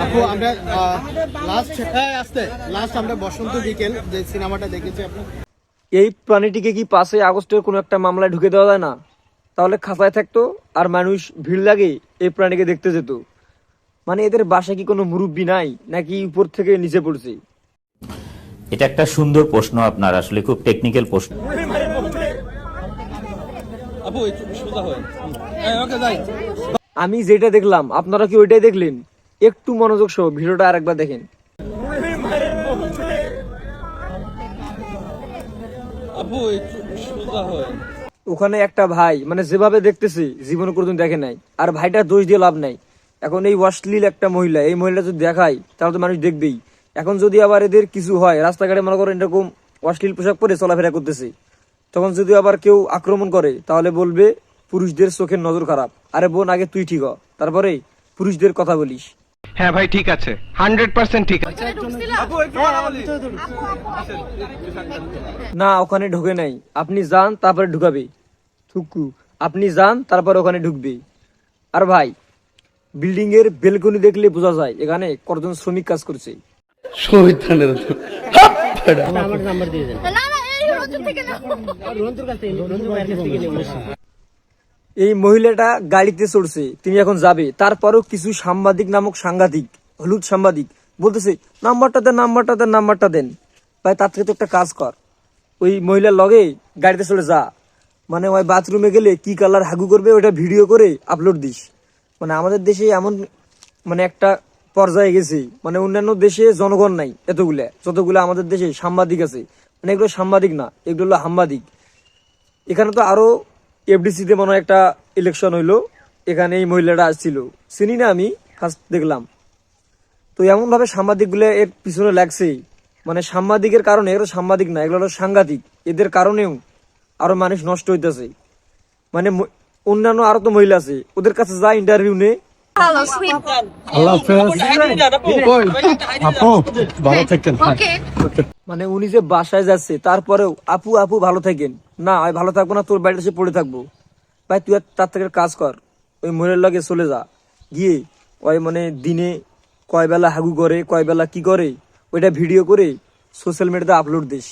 আপু আমরা লাস্ট আমরা বসন্ত বিকেল যে সিনেমাটা দেখেছি আপনি, এই প্রাণীটিকে কি 5ই আগস্টের কোনো একটা মামলায় ঢুকে দেওয়া যায় না? তাহলে খাঁচায় থাকতো আর মানুষ ভিড় লাগে এই প্রাণীকে দেখতে যেত। মানে এদের বাসায় কি কোনো মুরব্বি নাই নাকি উপর থেকে নিচে পড়ছে? এটা একটা সুন্দর প্রশ্ন, আপনার আসলে খুব টেকনিক্যাল প্রশ্ন। আমি যেটা দেখলাম আপনারা কি ওইটাই দেখলেন? একটু মনোযোগ সহ ভিডিওটা আরেকবার দেখেন। ওখানে একটা ভাই মানে যেভাবে দেখতেছে জীবনে কোনোদিন দেখে নাই, আর ভাইটা দোষ দিয়ে লাভ নাই। এখন এই অশ্লীল একটা মহিলা, এই মহিলা যদি দেখায় তাহলে তো মানুষ দেখবেই। এখন যদি আবার এদের কিছু হয়, রাস্তাঘাটে মনে করেন এরকম অশ্লীল পোশাক পরে চলাফেরা করতেছে, তখন যদি আবার কেউ আক্রমণ করে তাহলে বলবে পুরুষদের চোখের নজর খারাপ। আরে বোন, আগে তুই ঠিক হ, তারপরে পুরুষদের কথা বলিস। হ্যাঁ ভাই ঠিক আছে, 100% ঠিক আছে। না, ওখানে ঢোকে নাই। আপনি যান তারপরে ঢুকাবে। থুকু, আপনি যান তারপর ওখানে ঢুকবে। আর ভাই, বিল্ডিং এর বেলকনি দেখলে বোঝা যায় এখানে কতজন শ্রমিক কাজ করছে। এই মহিলাটা গাড়িতে চড়ছে, তিনি এখন যাবে, তারপরও কিছু সাংবাদিক নামক সাংঘাতিক হলুদ সাংবাদিক বলতেছে নাম্বারটা দেন, নাম্বারটা দেন, নাম্বারটা দেন। ভাই, তার থেকে তো একটা কাজ কর, ওই মহিলার লগে গাড়িতে চলে যা। মানে ওই বাথরুমে গেলে কি কালার হাগু করবে ওটা ভিডিও করে আপলোড দিস। মানে আমাদের দেশে এমন মানে একটা পর্যায়ে গেছে, মানে অন্যান্য দেশে জনগণ নাই এতগুলা, যতগুলা আমাদের দেশে সাংবাদিক আছে। মানে এগুলো সাংবাদিক না, এগুলো হলো সাংবাদিক। এখানে তো আরো এফডিসি তে মনে হয় একটা ইলেকশন হইলো, এখানে এই মহিলাটা আসছিল, চিনি না, আমি ফার্স্ট দেখলাম। তো এমন ভাবে সাংবাদিক গুলো এর পিছনে লাগছে, মানে সাংবাদিকের কারণে, এগুলো সাংবাদিক না, এগুলো হলো সাংঘাতিক। এদের কারণেও আরো মানুষ নষ্ট হইতেছে। মানে অন্যান্য আরো তো মহিলা আছে, ওদের কাছে যা ইন্টারভিউ নে। মানে উনি যে বাসায় যাচ্ছে তারপরেও আপু আপু ভালো থাকেন না, আমি ভালো থাকবো না, তোর বাড়িতে এসে পড়ে থাকবো। ভাই, তুই তার থেকে কাজ কর, ওই মহিলার লাগে চলে যা, গিয়ে ওই মানে দিনে কয় বেলা হাগু করে, কয় বেলা কি করে, ওইটা ভিডিও করে সোশ্যাল মিডিয়াতে আপলোড দিস।